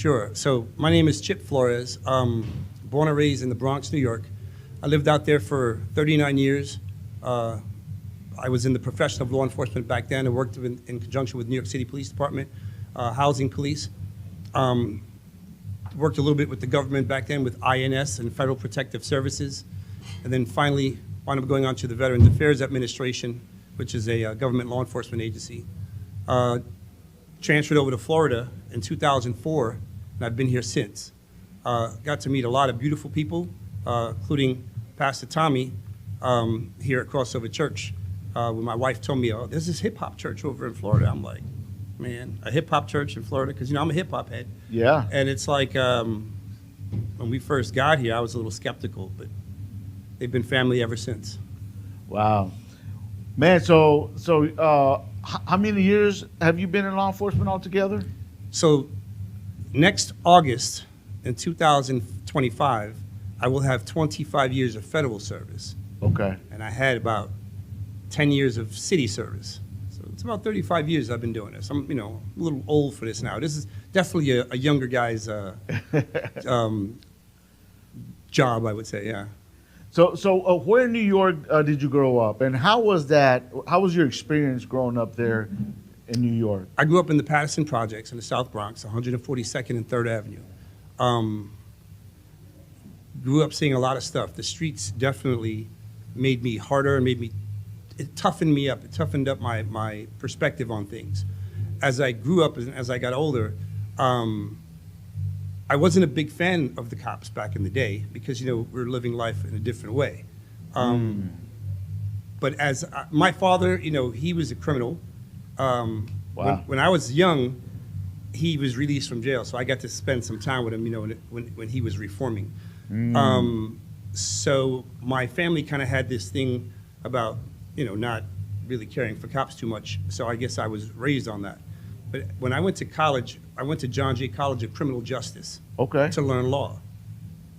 Sure. So my name is Chip Flores. Born and raised in the Bronx, New York. I lived out there for 39 years. I was in the profession of law enforcement back then. I worked in conjunction with New York City Police Department, housing police. Worked a little bit with the government back then with INS and Federal Protective Services. And then finally wound up going on to the Veterans Affairs Administration, which is a government law enforcement agency. Transferred over to Florida in 2004, and I've been here since. Got to meet a lot of beautiful people, including Pastor Tommy here at Crossover Church. When my wife told me, oh, there's this hip-hop church over in Florida, I'm like, man, a hip-hop church in Florida? Because, I'm a hip-hop head. Yeah. And it's like, when we first got here, I was a little skeptical, but they've been family ever since. Wow. Man, so how many years have you been in law enforcement altogether? So next August in 2025, I will have 25 years of federal service. Okay. And I had about 10 years of city service. So it's about 35 years I've been doing this. I'm, a little old for this now. This is definitely a younger guy's job, I would say, yeah. So where in New York did you grow up, and how was that? How was your experience growing up there in New York? I grew up in the Patterson Projects in the South Bronx, 142nd and 3rd Avenue. Grew up seeing a lot of stuff. The streets definitely made me harder, it toughened me up. It toughened up my perspective on things. As I grew up and as I got older, I wasn't a big fan of the cops back in the day because, we're living life in a different way. But as my father, he was a criminal. Wow. When I was young, he was released from jail, so I got to spend some time with him, when he was reforming. So my family kind of had this thing about, not really caring for cops too much. So I guess I was raised on that. But when I went to college, I went to John Jay College of Criminal Justice to learn law.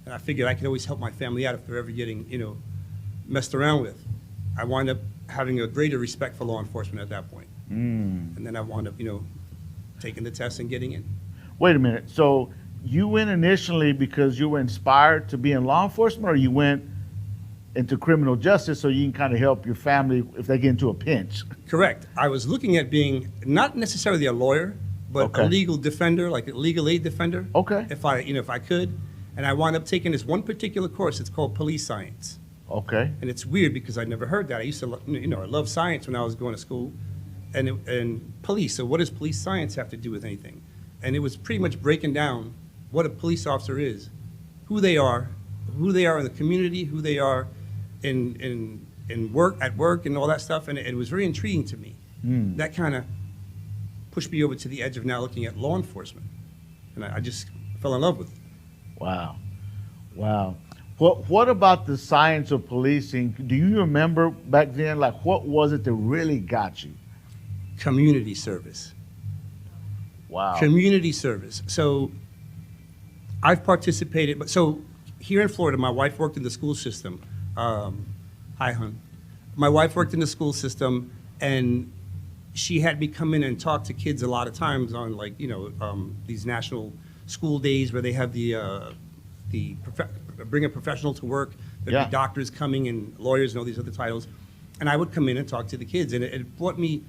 And I figured I could always help my family out if they're ever getting, messed around with. I wound up having a greater respect for law enforcement at that point. And then I wound up, taking the test and getting in. Wait a minute. So you went initially because you were inspired to be in law enforcement, or you went into criminal justice so you can kind of help your family if they get into a pinch? Correct. I was looking at being not necessarily a lawyer, but a legal defender, like a legal aid defender. Okay. If I could. And I wound up taking this one particular course. It's called police science. Okay. And it's weird because I never heard that. I used to, I love science when I was going to school, and police. So what does police science have to do with anything? And it was pretty much breaking down what a police officer is, who they are in the community, who they are in at work and all that stuff. And it was very intriguing to me. That kind of pushed me over to the edge of now looking at law enforcement. And I just fell in love with it. Wow. What about the science of policing? Do you remember back then, like, what was it that really got you? Community service. Wow. Community service. So I've participated, so here in Florida, my wife worked in the school system. Hi, hon. My wife worked in the school system, and she had me come in and talk to kids a lot of times on, like, these national school days where they have bring a professional to work. There'd be doctors coming and lawyers and all these other titles. And I would come in and talk to the kids. And it brought me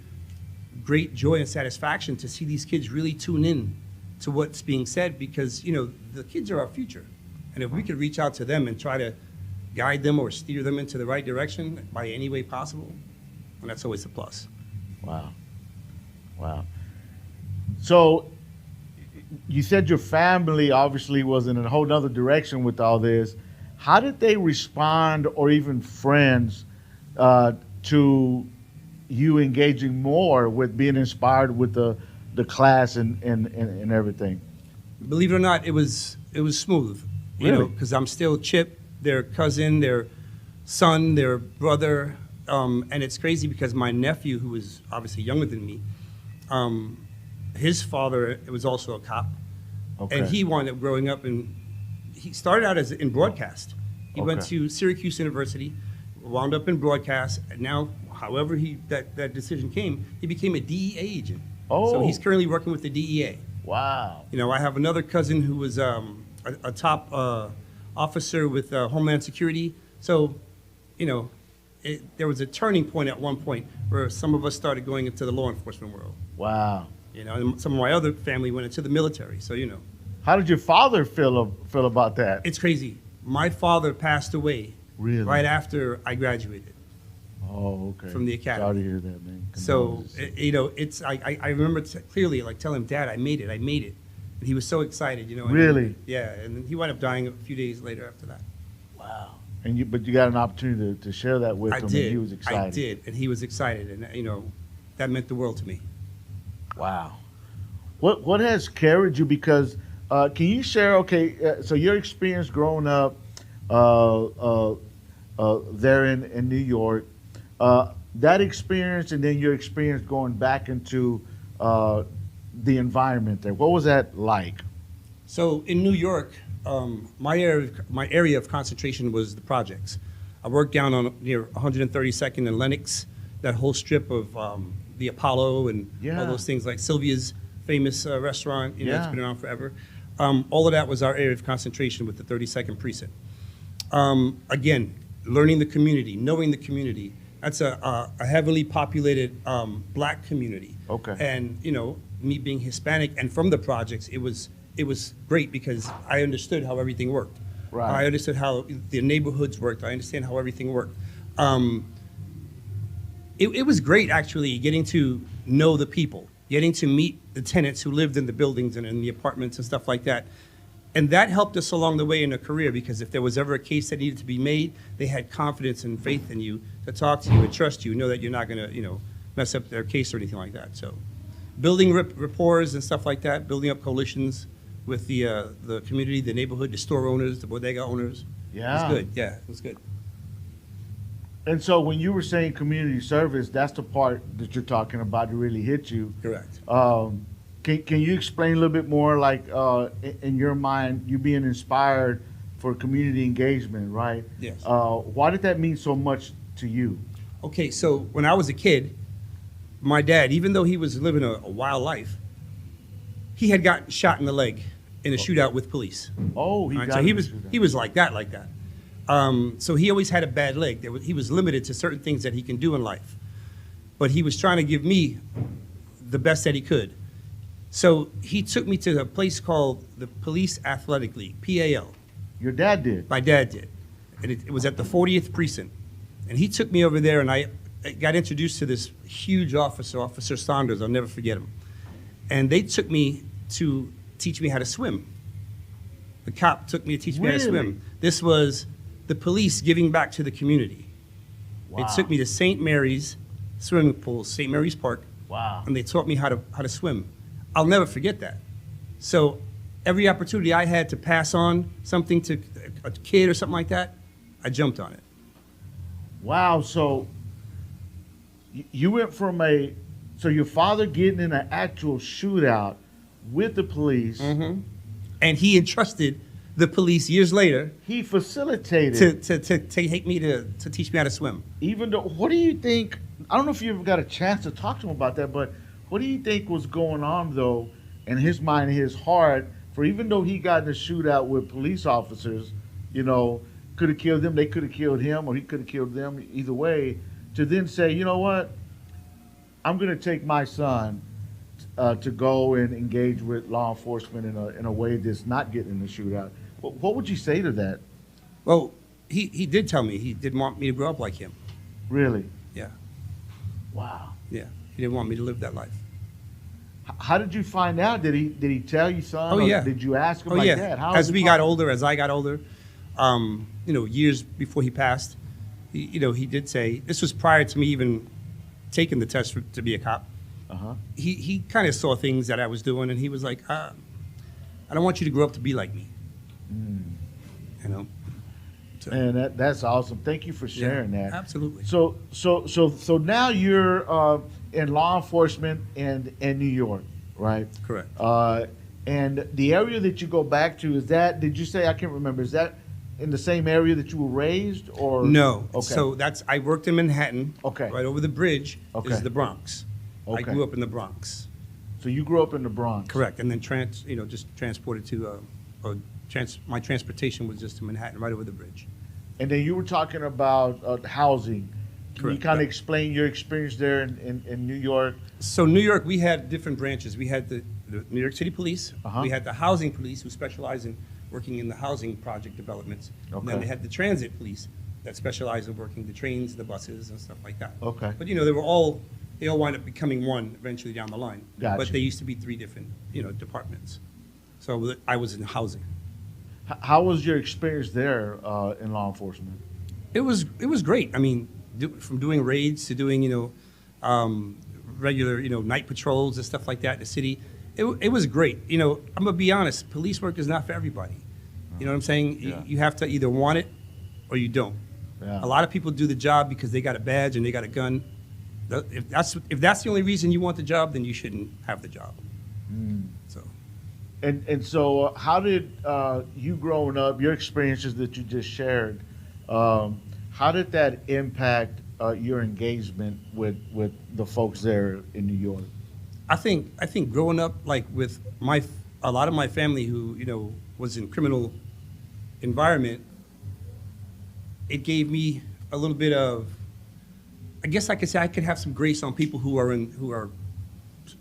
great joy and satisfaction to see these kids really tune in to what's being said because, the kids are our future. And if we could reach out to them and try to guide them or steer them into the right direction by any way possible, and that's always a plus. Wow. So you said your family obviously was in a whole other direction with all this. How did they respond, or even friends, to you engaging more with being inspired with the class and everything? Believe it or not, it was smooth. Really? Because I'm still Chip, their cousin, their son, their brother, and it's crazy because my nephew, who was obviously younger than me, his father was also a cop, and he wound up growing up, and he started out in broadcast. He went to Syracuse University, wound up in broadcast, and now, however that decision came, he became a DEA agent. So he's currently working with the DEA. Wow. You know, I have another cousin who was a top officer with Homeland Security. So, you know, there was a turning point at one point where some of us started going into the law enforcement world. Wow. You know, and some of my other family went into the military. So, you know. How did your father feel about that? It's crazy. My father passed away Really? right after I graduated Oh, okay. from the academy. Sorry to hear that, man. So, Condolences. you know, it's I remember clearly, like, telling him, Dad, I made it. And he was so excited, you know. And Really? yeah, and then he wound up dying a few days later after that. Wow. But you got an opportunity to share that with I him, did. and he was excited. I did, and he was excited, and, you know, that meant the world to me. Wow. What has carried you? Because can you share? Okay, so your experience growing up there in New York, that experience, and then your experience going back into the environment there. What was that like? So in New York, my area of concentration was the projects. I worked down on near 132nd and Lenox, that whole strip of the Apollo and Yeah. all those things, like Sylvia's famous restaurant. You know, it's Yeah. been around forever. All of that was our area of concentration with the 32nd precinct. Again, learning the community, knowing the community. That's a heavily populated black community. Okay. And, you know, me being Hispanic and from the projects, it was great because I understood how everything worked. Right. I understood how the neighborhoods worked. I understand how everything worked. It was great, actually, getting to know the people, getting to meet the tenants who lived in the buildings and in the apartments and stuff like that. And that helped us along the way in a career, because if there was ever a case that needed to be made, they had confidence and faith in you to talk to you and trust you, know that you're not going to, you know, mess up their case or anything like that. So building rapport and stuff like that, building up coalitions with the community, the neighborhood, the store owners, the bodega owners. Yeah. It was good. Yeah, it was good. And so when you were saying community service, that's the part that you're talking about that really hit you. Correct. Can you explain a little bit more, like in your mind, you being inspired for community engagement, right? Yes. Why did that mean so much to you? Okay, so when I was a kid, my dad, even though he was living a wild life, he had gotten shot in the leg in a shootout with police. Oh, Right, got so in he the was shootout. he was like that. So he always had a bad leg. He was limited to certain things that he can do in life, but he was trying to give me the best that he could. So he took me to a place called the Police Athletic League, PAL. Your dad did. My dad did, and it was at the 40th precinct, and he took me over there, and I got introduced to this huge officer, Officer Saunders. I'll never forget him. And they took me to teach me how to swim. The cop took me to teach me how to Really? swim. This was the police giving back to the community. Wow. They took me to St. Mary's swimming pool, St. Mary's Park, Wow. and they taught me how to swim. I'll never forget that. So every opportunity I had to pass on something to a kid or something like that, I jumped on it. Wow. So you went from so your father getting in an actual shootout with the police. Mm-hmm. And he entrusted the police years later He facilitated. to take me to teach me how to swim. Even though, what do you think? I don't know if you ever got a chance to talk to him about that, but what do you think was going on though in his mind, in his heart, for even though he got in a shootout with police officers, you know, could have killed them, they could have killed him, or he could have killed them, either way, to then say, you know what, I'm going to take my son to go and engage with law enforcement in a way that's not getting in the shootout. What would you say to that? Well, he did tell me he didn't want me to grow up like him. Really? Yeah, Wow. yeah. He didn't want me to live that life. How did you find out? Did he tell you, son? Oh, or yeah. Did you ask him Oh like yeah. that? How As did we you got find- older, as I got older, you know, years before he passed, he did say, this was prior to me even taking the test to be a cop. Uh-huh. He kind of saw things that I was doing, and he was like, I don't want you to grow up to be like me. You know. So, And that's awesome. Thank you for sharing yeah, that. Absolutely. So now you're in law enforcement in New York, right? Correct. And the area that you go back to, did you say, I can't remember, is that in the same area that you were raised, or? No. Okay. So I worked in Manhattan. Okay. Right over the bridge Okay. is the Bronx. I Okay. grew up in the Bronx. So you grew up in the Bronx. Correct. And then just transported to, my transportation was just to Manhattan, right over the bridge. And then you were talking about housing. Can you Correct. kind of Yeah. explain your experience there in New York? So New York, we had different branches. We had the New York City Police. Uh-huh. We had the Housing Police, who specialize in working in the housing project developments. And then Okay. they had the Transit Police that specialize in working the trains, the buses, and stuff like that. Okay. But they all wind up becoming one eventually down the line. Gotcha. But they used to be three different, departments. So I was in housing. How was your experience there in law enforcement? It was great. I mean, from doing raids to doing regular night patrols and stuff like that in the city, it was great. I'm gonna be honest. Police work is not for everybody. You know what I'm saying? Yeah. You have to either want it or you don't. Yeah. A lot of people do the job because they got a badge and they got a gun. If that's the only reason you want the job, then you shouldn't have the job. So. And so, how did you growing up, your experiences that you just shared, how did that impact your engagement with the folks there in New York? I think growing up with a lot of my family who was in criminal environment, it gave me a little bit of, I guess I could say I could have some grace on people who are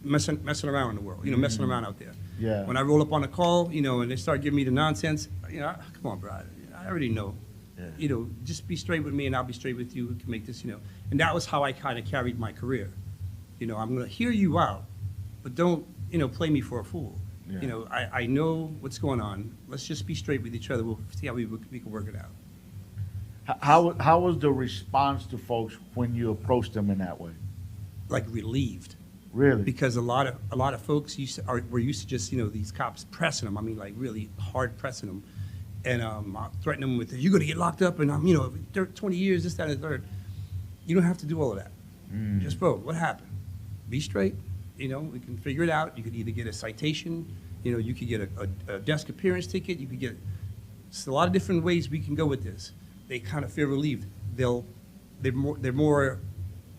messing around in the world, messing around out there. Yeah. When I roll up on a call, and they start giving me the nonsense, come on, bro, I already know. Yeah. Just be straight with me and I'll be straight with you. We can make this, And that was how I kind of carried my career. I'm going to hear you out, but don't, play me for a fool. Yeah. I know what's going on. Let's just be straight with each other. We'll see how we can work it out. How was the response to folks when you approached them in that way? Like relieved. Really? Because a lot of folks were used to just these cops pressing them. I mean, like really hard pressing them, and threatening them with you're going to get locked up and 20 years, this, that, and the third. You don't have to do all of that. Just bro, what happened? Be straight. We can figure it out. You could either get a citation. You could get a desk appearance ticket. You could get a lot of different ways we can go with this. They kind of feel relieved. They're more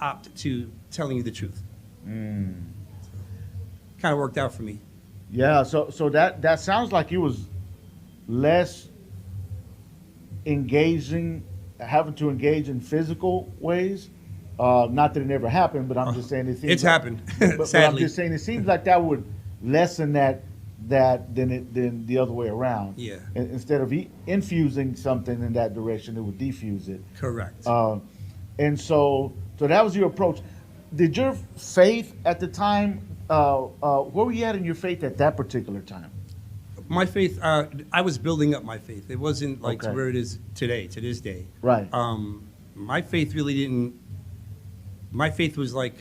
apt to telling you the truth. Kind of worked out for me. Yeah. So that sounds like it was less engaging, having to engage in physical ways. Not that it never happened, but I'm just saying it seems It's happened, But I'm sadly. just saying it seems like that would lessen that than the other way around. Yeah. Instead of infusing something in that direction, it would defuse it. Correct. And so that was your approach. Did your faith at the time? Where were you at in your faith at that particular time? My faith, I was building up my faith. It wasn't like to Okay. where it is today, to this day. Right. My faith really didn't. My faith was like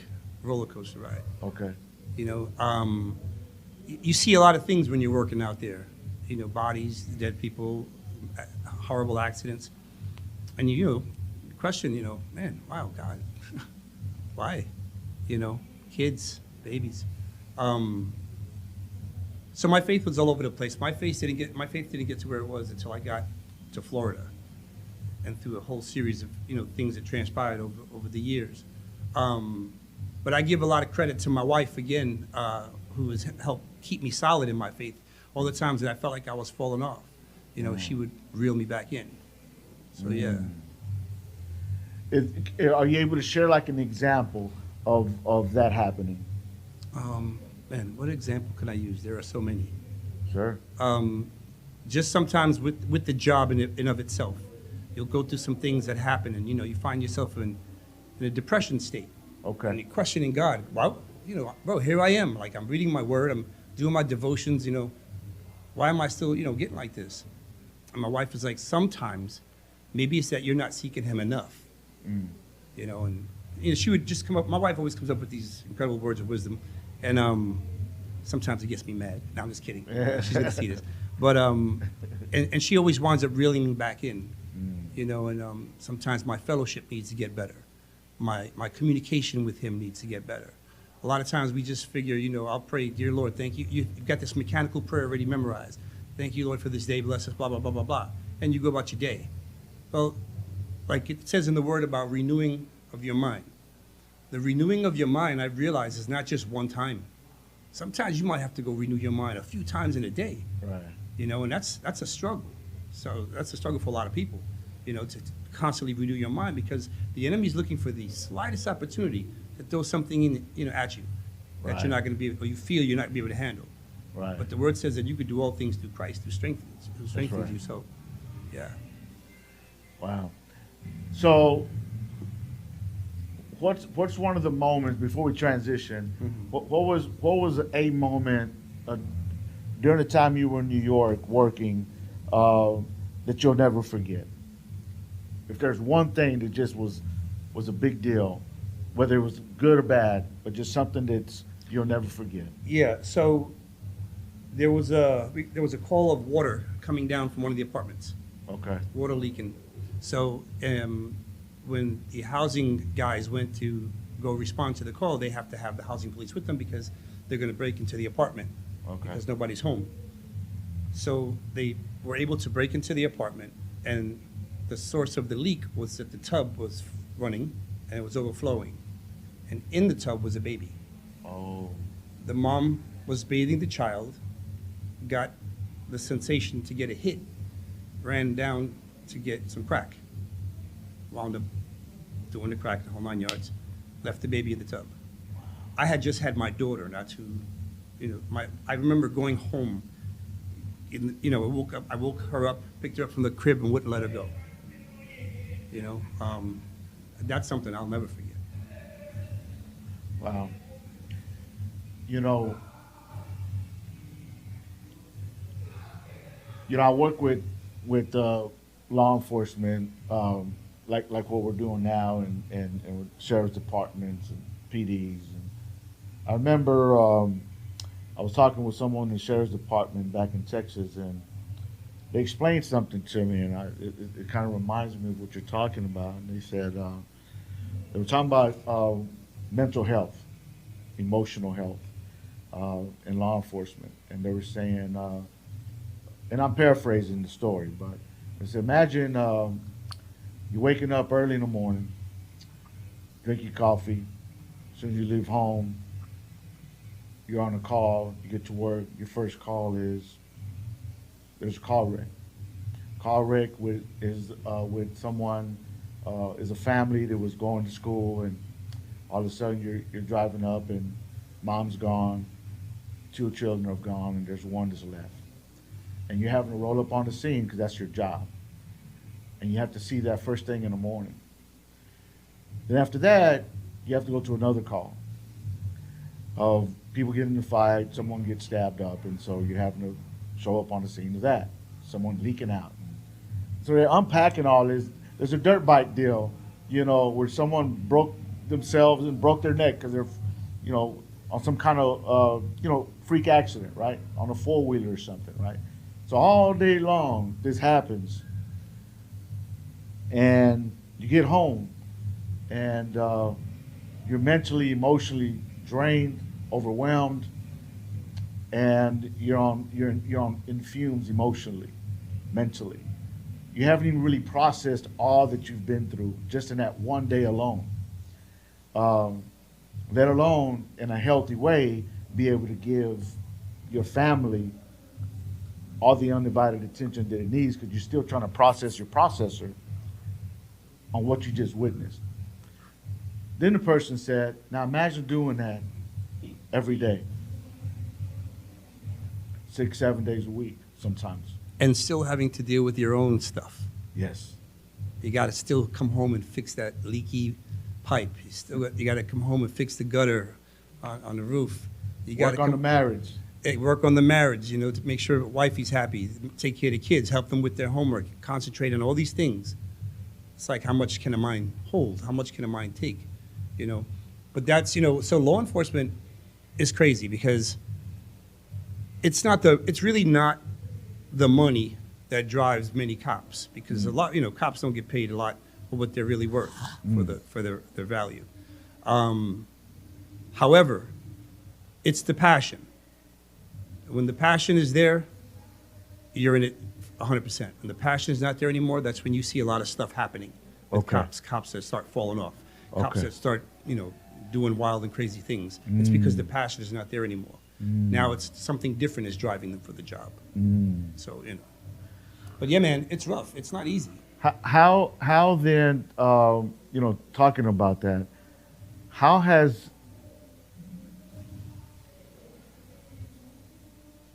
a roller coaster ride. Okay. You see a lot of things when you're working out there. Bodies, dead people, horrible accidents, and you question. Man, wow, God, why? Kids, babies. So my faith was all over the place. My faith didn't get to where it was until I got to Florida, and through a whole series of things that transpired over the years. But I give a lot of credit to my wife again, who has helped keep me solid in my faith. All the times that I felt like I was falling off, she would reel me back in. So yeah. Are you able to share like an example of that happening? Man, what example can I use? There are so many. Sure. Just sometimes with the job in of itself, you'll go through some things that happen, and you find yourself in a depression state. Okay. And you're questioning God. Well, bro, here I am. Like I'm reading my word. I'm doing my devotions. Why am I still getting like this? And my wife is like, sometimes, maybe it's that you're not seeking Him enough. And she would just come up. My wife always comes up with these incredible words of wisdom, and sometimes it gets me mad. No, I'm just kidding. She's gonna see this, but and she always winds up reeling me back in, and sometimes my fellowship needs to get better, my communication with Him needs to get better. A lot of times we just figure, I'll pray, dear Lord, thank you. You've got this mechanical prayer already memorized. Thank you, Lord, for this day. Bless us, blah blah blah blah blah, and you go about your day. Well, like it says in the Word about renewing of your mind. The renewing of your mind, I've realized, is not just one time. sometimes you might have to go renew your mind a few times in a day. Right. And that's a struggle. So that's a struggle for a lot of people, to constantly renew your mind, because the enemy's looking for the slightest opportunity to throw something in, at you that Right. you're not going to be, or you feel you're not going to be able to handle. Right. But the word says that you could do all things through Christ, who strengthens right. you. So, yeah. Wow. So, what's one of the moments before we transition? Mhm. What was a moment during the time you were in New York working that you'll never forget? If there's one thing that just was a big deal, whether it was good or bad, but just something that's you'll never forget. Yeah. So there was a call of water coming down from one of the apartments. Okay. Water leaking. So when the housing guys went to go respond to the call, they have to have the housing police with them because they're going to break into the apartment Okay. because nobody's home. So they were able to break into the apartment, and the source of the leak was that the tub was running and it was overflowing. And in the tub was a baby. Oh. The mom was bathing the child, got the sensation to get a hit, ran down to get some crack, wound up doing the crack, the whole 9 yards, left the baby in the tub. I had just had my daughter, not to, I remember going home, I woke her up, picked her up from the crib and wouldn't let her go. That's something I'll never forget. Wow. I work with law enforcement, like what we're doing now, and with sheriff's departments and PDs. And I remember I was talking with someone in the sheriff's department back in Texas, and they explained something to me, and it kind of reminds me of what you're talking about. And they said they were talking about mental health, emotional health in law enforcement, and they were saying, and I'm paraphrasing the story, but they said, imagine you're waking up early in the morning, drink your coffee, as soon as you leave home, you're on a call, you get to work, your first call is, there's a car wreck. Car wreck with someone, is a family that was going to school, and all of a sudden you're driving up and mom's gone, 2 children are gone, and there's one that's left. And you're having to roll up on the scene because that's your job. And you have to see that first thing in the morning. Then after that, you have to go to another call of people getting in a fight, someone gets stabbed up, and so you're having to show up on the scene of that, someone leaking out. So they're unpacking all this. There's a dirt bike deal, where someone broke themselves and broke their neck because they're, on some kind of, freak accident, right? On a 4-wheeler or something, right? So all day long, this happens. And you get home, and you're mentally, emotionally drained, overwhelmed, and you're in fumes emotionally, mentally. You haven't even really processed all that you've been through just in that one day alone. Let alone, in a healthy way, be able to give your family all the undivided attention that it needs, because you're still trying to process your processor on what you just witnessed. Then the person said, now imagine doing that every day, 6, 7 days a week sometimes. And still having to deal with your own stuff. Yes. You got to still come home and fix that leaky pipe. You got to come home and fix the gutter on the roof. You got Work on the marriage. Work on the marriage, to make sure wifey's happy, take care of the kids, help them with their homework, concentrate on all these things. It's like, how much can a mind hold? How much can a mind take? But that's, so law enforcement is crazy because it's really not the money that drives many cops, because a lot, cops don't get paid a lot for what they're really worth, for their value. However, it's the passion. When the passion is there, you're in it 100%. When the passion is not there anymore, that's when you see a lot of stuff happening with Okay. cops that start falling off, cops Okay. that start, doing wild and crazy things. It's because the passion is not there anymore. Now it's something different is driving them for the job. So, but yeah, man, it's rough. It's not easy. How then, talking about that, how has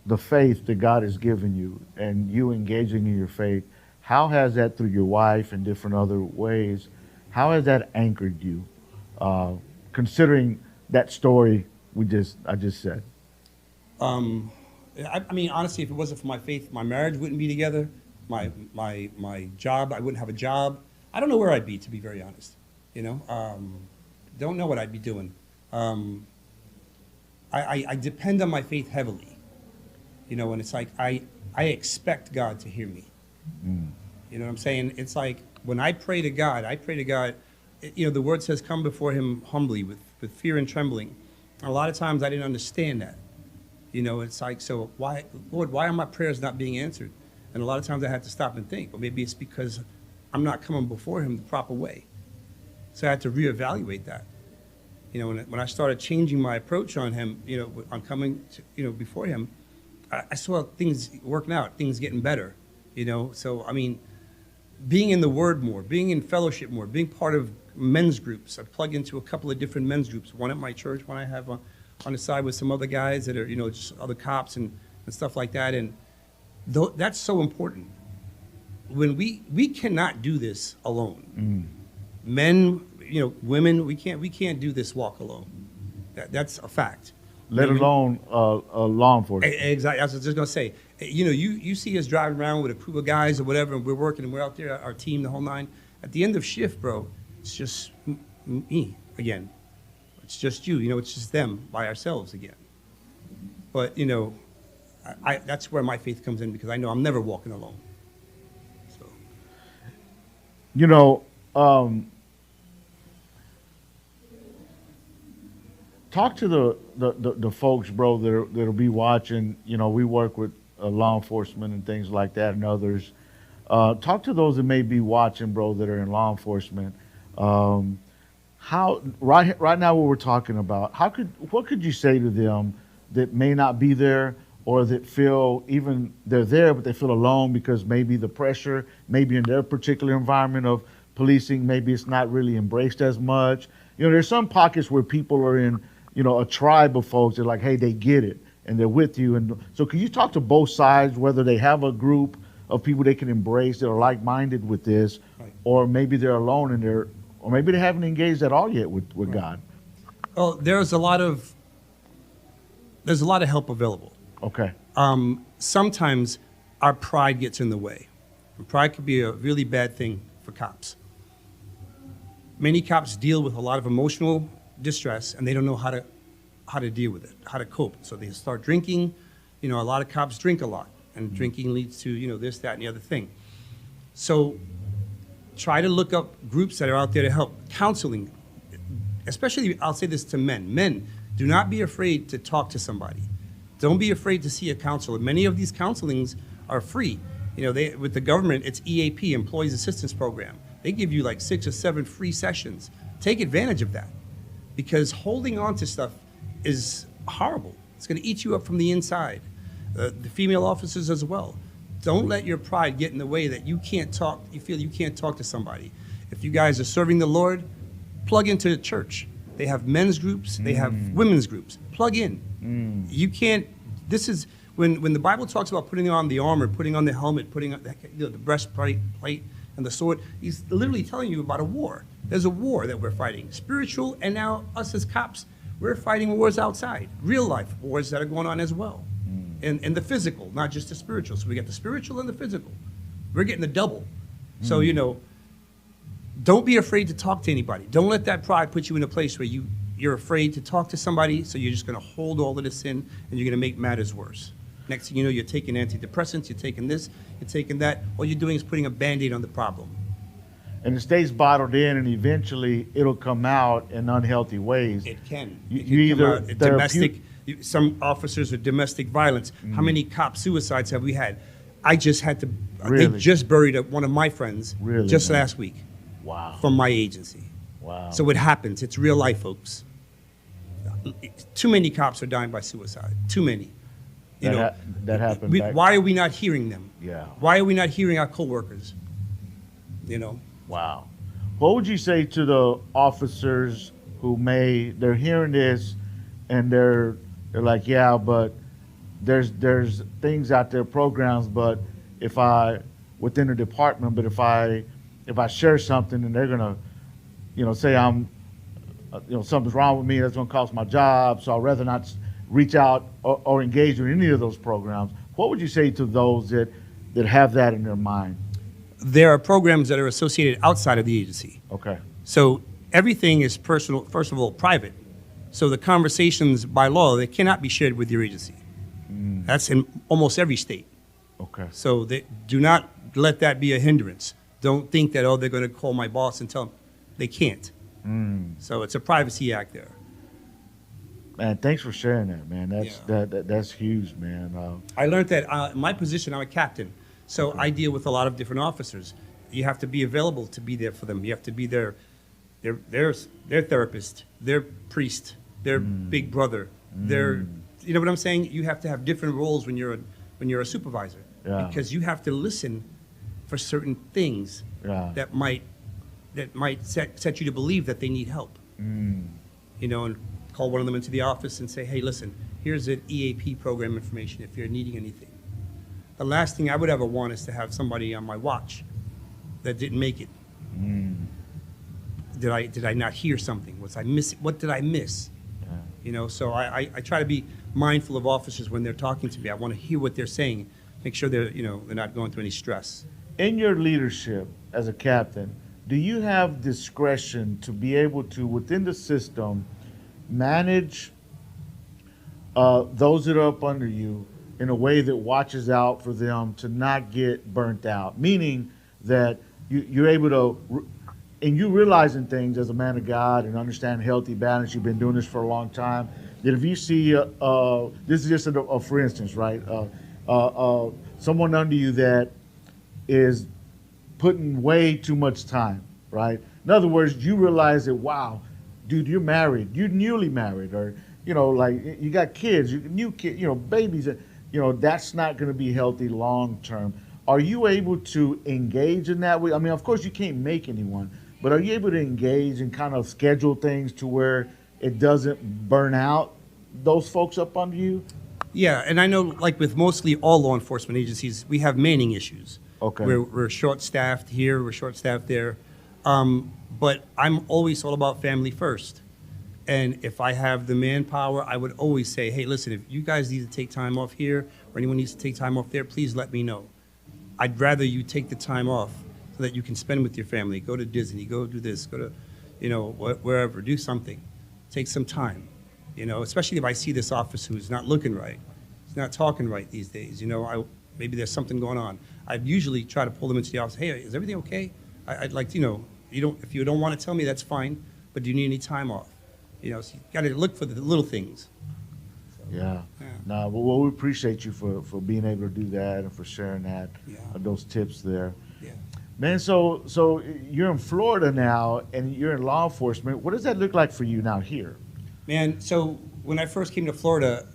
the faith that God has given you and you engaging in your faith, how has that through your wife and different other ways, how has that anchored you, considering that story I just said? I mean, honestly, if it wasn't for my faith, my marriage wouldn't be together. My job, I wouldn't have a job. I don't know where I'd be, to be very honest. Don't know what I'd be doing. I depend on my faith heavily. And it's like I expect God to hear me. You know what I'm saying? It's like when I pray to God, the word says, come before him humbly with fear and trembling. And a lot of times I didn't understand that. It's like, so why, Lord, why are my prayers not being answered? And a lot of times I had to stop and think, well, maybe it's because I'm not coming before him the proper way. So I had to reevaluate that. When I started changing my approach on him, on coming to, before him, I saw things working out, things getting better, So, I mean, being in the Word more, being in fellowship more, being part of men's groups. I plug into a couple of different men's groups, one at my church, one I have on the side with some other guys that are, just other cops and stuff like that. And that's so important. When we cannot do this alone. Men, women, we can't do this walk alone. That's a fact. Let alone law enforcement. Exactly. I was just gonna say, you see us driving around with a crew of guys or whatever, and we're working and we're out there, our team, the whole nine. At the end of shift, bro, it's just me again. It's just you. It's just them by ourselves again. But that's where my faith comes in, because I know I'm never walking alone. So. Talk to the folks, bro, that'll be watching. We work with law enforcement and things like that and others. Talk to those that may be watching, bro, that are in law enforcement. How right now what we're talking about, what could you say to them that may not be there, or that feel even they're there but they feel alone because maybe the pressure, maybe in their particular environment of policing, maybe it's not really embraced as much. There's some pockets where people are in, a tribe of folks that are like, hey, they get it and they're with you. And so can you talk to both sides, whether they have a group of people they can embrace that are like-minded with this, right, or maybe they're alone and or maybe they haven't engaged at all yet with right, God? Well, there's a lot of help available. Okay. Sometimes our pride gets in the way. And pride could be a really bad thing for cops. Many cops deal with a lot of emotional distress, and they don't know how to deal with it, how to cope. So they start drinking. A lot of cops drink a lot, and drinking leads to, this, that, and the other thing. So try to look up groups that are out there to help. Counseling, especially, I'll say this to men. Men, do not be afraid to talk to somebody. Don't be afraid to see a counselor. Many of these counselings are free. With the government, it's EAP, Employees Assistance Program. They give you like 6 or 7 free sessions. Take advantage of that, because holding on to stuff is horrible. It's going to eat you up from the inside. The female officers as well. Don't let your pride get in the way that you feel you can't talk to somebody. If you guys are serving the Lord, plug into the church. They have men's groups, they have women's groups. Plug in. You can't, this is, when the Bible talks about putting on the armor, putting on the helmet, putting on the breastplate and the sword, he's literally telling you about a war. There's a war that we're fighting, spiritual, and now us as cops, we're fighting wars outside, real life wars that are going on as well. And the physical, not just the spiritual. So we get the spiritual and the physical. We're getting the double. So, don't be afraid to talk to anybody. Don't let that pride put you in a place where you're afraid to talk to somebody, so you're just going to hold all of this in, and you're going to make matters worse. Next thing you know, you're taking antidepressants, you're taking this, you're taking that. All you're doing is putting a Band-Aid on the problem. And it stays bottled in, and eventually it'll come out in unhealthy ways. It can. You either domestic. Some officers are domestic violence. How many cop suicides have we had? I just had to. Really? They just buried one of my friends last week. Wow. From my agency. Wow. So it happens. It's real life, folks. too many cops are dying by suicide. Too many. That happened. Back. Why are we not hearing them? Yeah. Why are we not hearing our coworkers? Wow. What would you say to the officers who they're hearing this and they're like, yeah, but there's things out there, programs, but within the department, but if I share something and they're gonna, say I'm, something's wrong with me, that's gonna cost my job, so I'd rather not reach out or engage in any of those programs. What would you say to those that have that in their mind? There are programs that are associated outside of the agency. Okay. So everything is personal, first of all, private. So the conversations by law, they cannot be shared with your agency. That's in almost every state. Okay. So do not let that be a hindrance. Don't think that, they're going to call my boss and tell them. They can't. So it's a privacy act there. Man, thanks for sharing that, man. That's huge, man. I learned that in my position, I'm a captain. So I deal with a lot of different officers. You have to be available to be there for them. You have to be their therapist, their priest, their big brother, their, you know what I'm saying? You have to have different roles when you're a supervisor, because you have to listen for certain things that might set you to believe that they need help. And call one of them into the office and say, hey, listen, here's an EAP program information if you're needing anything. The last thing I would ever want is to have somebody on my watch that didn't make it. Did I not hear something? Was I missing? What did I miss? So I try to be mindful of officers when they're talking to me. I want to hear what they're saying, make sure they're not going through any stress. In your leadership as a captain, do you have discretion to be able to, within the system, manage those that are up under you in a way that watches out for them to not get burnt out? Meaning that you're able to, and you realizing things as a man of God and understand healthy balance. You've been doing this for a long time. That if you see, this is just a for instance, right? Someone under you that is putting way too much time, right? In other words, you realize that, wow, dude, you're married, you're newly married, or like you got kids, new kids, babies. That's not going to be healthy long term. Are you able to engage in that way? I mean, of course, you can't make anyone, but are you able to engage and kind of schedule things to where it doesn't burn out those folks up under you? Yeah, and I know, like with mostly all law enforcement agencies, we have manning issues. Okay. We're short-staffed here, we're short-staffed there. But I'm always all about family first. And if I have the manpower, I would always say, hey, listen, if you guys need to take time off here or anyone needs to take time off there, please let me know. I'd rather you take the time off so that you can spend with your family. Go to Disney, go do this, go to, wherever, do something. Take some time, especially if I see this officer who's not looking right. He's not talking right these days. Maybe there's something going on. I'd usually try to pull them into the office. Hey, is everything okay? I'd like to, if you don't want to tell me, that's fine, but do you need any time off? So you got to look for the little things. Yeah. No, well, we appreciate you for being able to do that and for sharing that, those tips there. Yeah. Man, so you're in Florida now and you're in law enforcement. What does that look like for you now here? Man, so when I first came to Florida,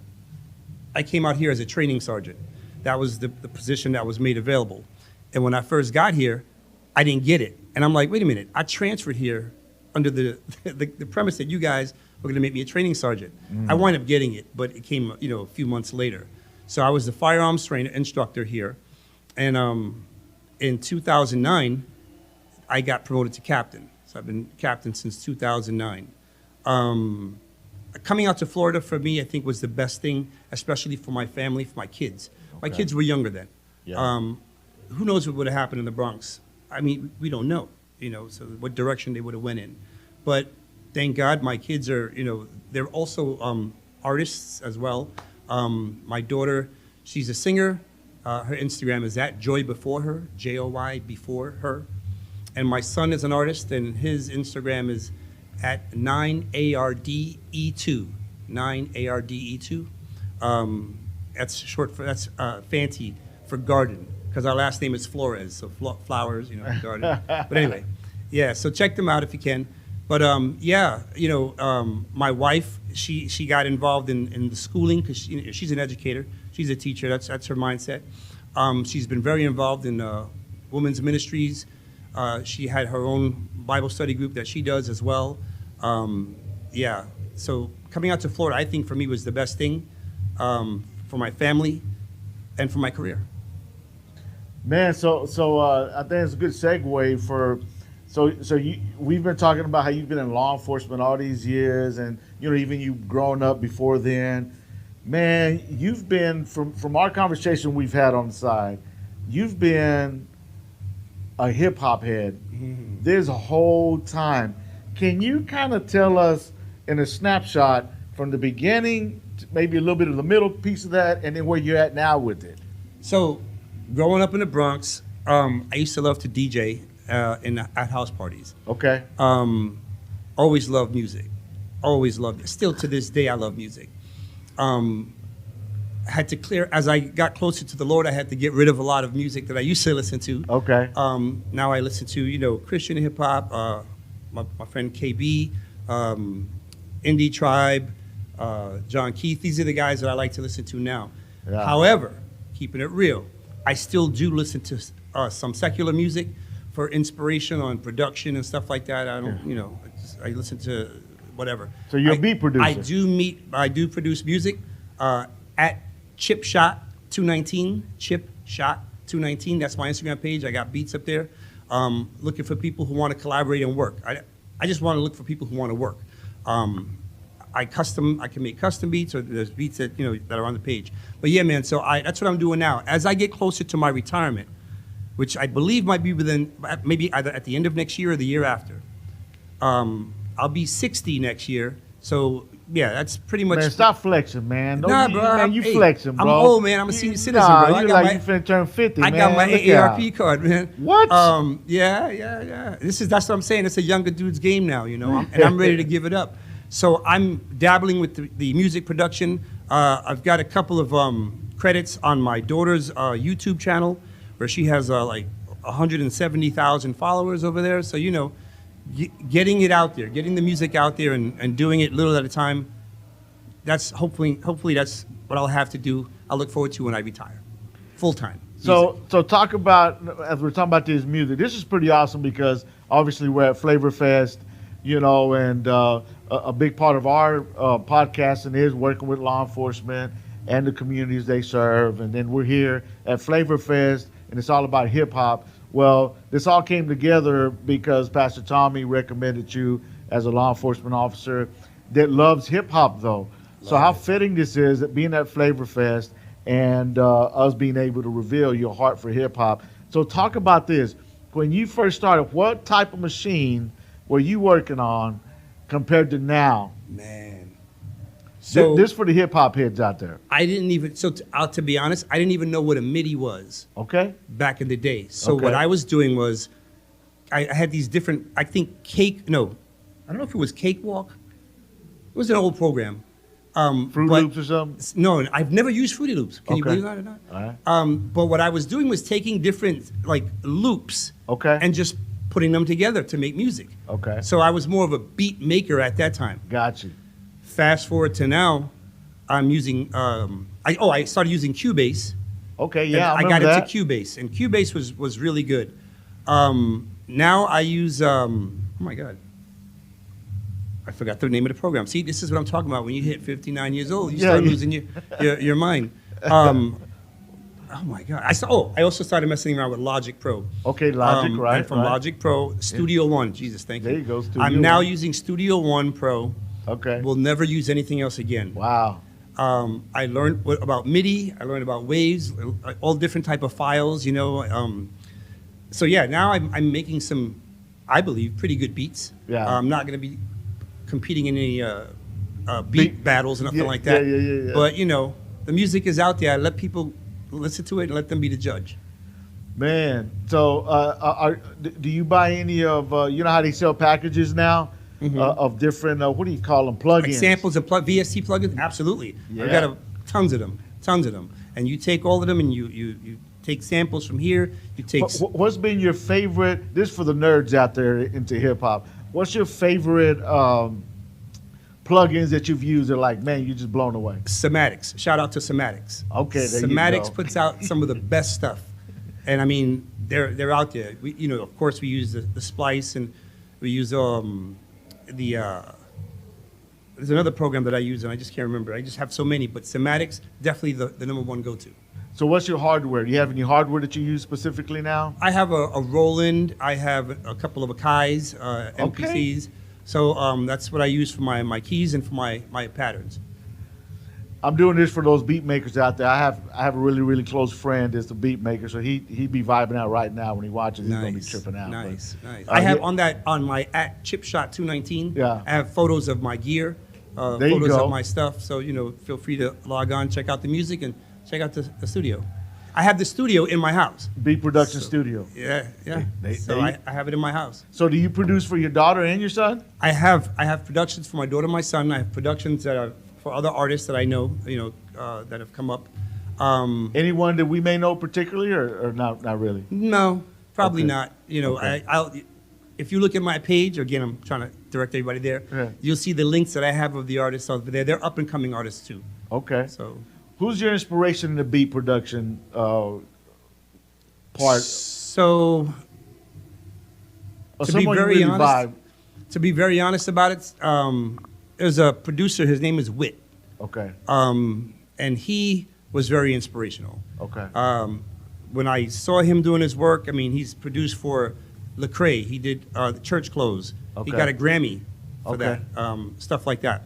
I came out here as a training sergeant. That was the position that was made available. And when I first got here, I didn't get it. And I'm like, wait a minute, I transferred here under the premise that you guys were going to make me a training sergeant. I wound up getting it, but it came, a few months later. So I was the firearms trainer instructor here. And in 2009, I got promoted to captain. So I've been captain since 2009. Coming out to Florida for me, I think was the best thing, especially for my family, for my kids. My kids were younger then. Yeah. Who knows what would have happened in the Bronx? I mean, we don't know, so what direction they would have went in. But thank God my kids are, they're also artists as well. My daughter, she's a singer. Her Instagram is @joybefore_her, Joy before her. And my son is an artist, and his Instagram is @9ARDE2, 9ARDE2. That's short for, that's fancy for garden, because our last name is Flores, so flowers, garden. But anyway, yeah, so check them out if you can. But yeah, my wife, she got involved in the schooling because she's an educator. She's a teacher. That's her mindset. She's been very involved in women's ministries. She had her own Bible study group that she does as well. Yeah, so coming out to Florida, I think for me was the best thing for my family and for my career. Man, so I think it's a good segue for. We've been talking about how you've been in law enforcement all these years, and even you growing up before then. Man, you've been from our conversation we've had on the side. You've been a hip hop head this whole time. Can you kind of tell us in a snapshot from the beginning, maybe a little bit of the middle piece of that, and then where you're at now with it? So, growing up in the Bronx, I used to love to DJ at house parties. Okay. Always loved music. Always loved it. Still to this day, I love music. Had to clear, as I got closer to the Lord, I had to get rid of a lot of music that I used to listen to. Okay. Now I listen to, Christian hip hop, my friend KB, Indie Tribe, John Keith. These are the guys that I like to listen to now. Yeah. However, keeping it real, I still do listen to some secular music for inspiration on production and stuff like that. I don't, I listen to whatever. So you're a beat producer. I do produce music at Chip Shot 219. Chip Shot 219. That's my Instagram page. I got beats up there. Looking for people who want to collaborate and work. I just want to look for people who want to work. I can make custom beats, or there's beats that that are on the page. But yeah, man. So that's what I'm doing now. As I get closer to my retirement, which I believe might be maybe either at the end of next year or the year after. I'll be 60 next year. So yeah, that's pretty much. Man, stop flexing, man. Nah, bro. Man, you flexing, bro. I'm old, man. I'm a senior citizen, nah, bro. You you finna turn 50, I man. got my Look AARP out. card, man. What? Yeah. That's what I'm saying. It's a younger dude's game now, and I'm ready to give it up. So I'm dabbling with the music production. I've got a couple of credits on my daughter's YouTube channel, where she has like 170,000 followers over there. So getting it out there, getting the music out there, and doing it little at a time. That's hopefully that's what I'll have to do. I look forward to when I retire, full time. So talk about, as we're talking about this music. This is pretty awesome because obviously we're at Flavor Fest, and a big part of our podcasting is working with law enforcement and the communities they serve. And then we're here at Flavor Fest, and it's all about hip hop. Well, this all came together because Pastor Tommy recommended you as a law enforcement officer that loves hip hop, though. So how fitting this is that being at Flavor Fest and us being able to reveal your heart for hip hop. So talk about this. When you first started, what type of machine were you working on compared to now? Man. So this for the hip hop heads out there. I didn't even, to be honest, I didn't even know what a MIDI was. Okay. Back in the day. So Okay. what I was doing was, I had these different, I think I don't know if it was Cakewalk. It was an old program. Fruit Loops or something? No, I've never used Fruity Loops. Can you Okay. believe that or not? All right. But what I was doing was taking different loops Okay. and just putting them together to make music. Okay. So I was more of a beat maker at that time. Got you. Fast forward to now, I'm using, I started using Cubase. Okay, yeah, And I I got remember into Cubase, and Cubase was really good. Now I use, oh my God. I forgot the name of the program. See, this is what I'm talking about. When you hit 59 years old, you start losing your mind. Oh my God! I also started messing around with Logic Pro. Okay, Logic, right? And from right. Logic Pro, Studio One. Jesus, thank you. There you go, Studio I'm now One. using Studio One Pro. Okay. Will never use anything else again. Wow. I learned about MIDI. I learned about waves, all different type of files. So yeah, now I'm making some, I believe, pretty good beats. Yeah. I'm not going to be competing in any beat battles or nothing like that. Yeah. But the music is out there. I let people listen to it and let them be the judge. Man, so do you buy any of, how they sell packages now of different, what do you call them, plugins? Like samples of VST plugins? Absolutely. Yeah. I've got tons of them. And you take all of them and you take samples from here. You take. What's been your favorite, this for the nerds out there into hip hop, What's your favorite plugins that you've used? That like, man, you're just blown away. Somatics. Shout out to Somatics. Okay, there you Somatics go. puts out some of the best stuff, and I mean they're out there. We, you know, of course we use the Splice, and we use there's another program that I use and I just can't remember. I just have so many, but Somatics definitely the number one go-to. So what's your hardware? Do you have any hardware that you use specifically now? I have a Roland. I have a couple of Akai's, MPCs. So that's what I use for my keys and for my patterns. I'm doing this for those beat makers out there. I have a really close friend that's a beat maker, so he'd be vibing out right now when he watches. He's gonna be tripping out. Nice, nice. But, I have on my @ChipShot219. Yeah. I have photos of my gear, There you photos go. of my stuff. So feel free to log on, check out the music, and check out the studio. I have the studio in my house. Beat production studio. Yeah, yeah. They- So they- I have it in my house. So do you produce for your daughter and your son? I have productions for my daughter and my son. I have productions that are for other artists that I know, that have come up. Anyone that we may know particularly, or not really? No, probably Okay. not. Okay. I'll if you look at my page, again, I'm trying to direct everybody there. Yeah. You'll see the links that I have of the artists over there. They're up and coming artists too. Okay. So Who's your inspiration in the beat production part? So Or to be someone you very really honest, vibe? to be very honest about it, there's a producer. His name is Wit, Okay. and he was very inspirational. Okay. When I saw him doing his work, I mean, he's produced for Lecrae. He did the Church Clothes. Okay. He got a Grammy for Okay. that, stuff like that.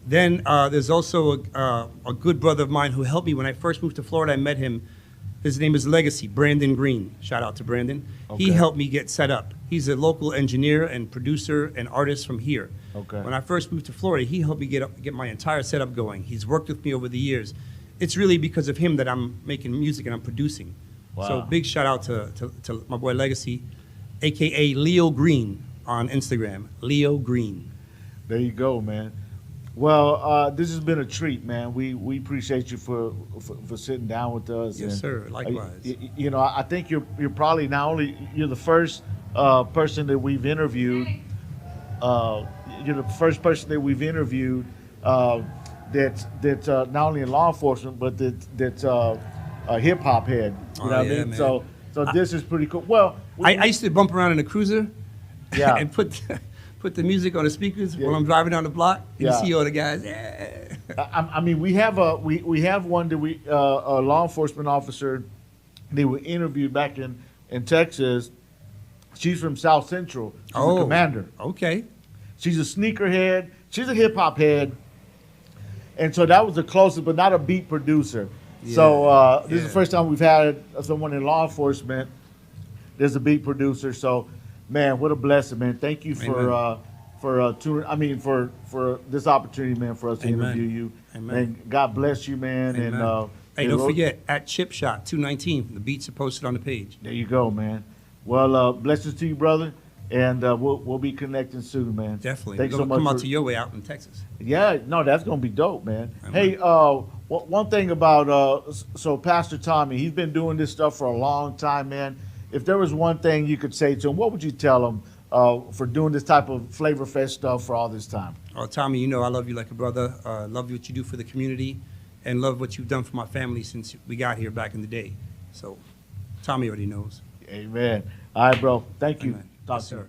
Then there's also a good brother of mine who helped me when I first moved to Florida. I met him. His name is Legacy, Brandon Green. Shout out to Brandon. He Okay. helped me get set up. He's a local engineer and producer and artist from here. Okay. When I first moved to Florida, he helped me get my entire setup going. He's worked with me over the years. It's really because of him that I'm making music and I'm producing. Wow. So big shout out to my boy Legacy, AKA Leo Green on Instagram. Leo Green. There you go, man. Well, this has been a treat, man. We appreciate you for sitting down with us. Yes, and, sir. Likewise. I think you're probably not only you're the first person that we've interviewed. You're the first person that we've interviewed that's not only in law enforcement but that's a hip hop head. You know what I yeah, mean? man. So this is pretty cool. Well, I used to bump around in a cruiser Yeah. and put the music on the speakers Yeah. while I'm driving down the block. You Yeah. see all the guys. Yeah. I mean, we have one that a law enforcement officer. They were interviewed back in Texas. She's from South Central. She's a commander. Okay. She's a sneakerhead. She's a hip hop head. And so that was the closest, but not a beat producer. So this is the first time we've had someone in law enforcement. There's a beat producer. So, man, what a blessing, man. Thank you for this opportunity, man, for us to Amen. interview you. Amen. And God bless you, man. Amen. And Hey, don't forget, @ChipShot219. The beats are posted on the page. there you go, man. Well, blessings to you, brother. And we'll be connecting soon, man. Definitely. Thanks We're so gonna much. come out for- to your way out in Texas. Yeah, no, that's gonna be dope, man. Amen. Hey, one thing about so Pastor Tommy, he's been doing this stuff for a long time, man. If there was one thing you could say to him, what would you tell him for doing this type of Flavor Fest stuff for all this time? Oh, Tommy, I love you like a brother. Love what you do for the community, and love what you've done for my family since we got here back in the day. So, Tommy already knows. Amen. All right, bro. Thank you. Amen. Talk Yes, to you. sir.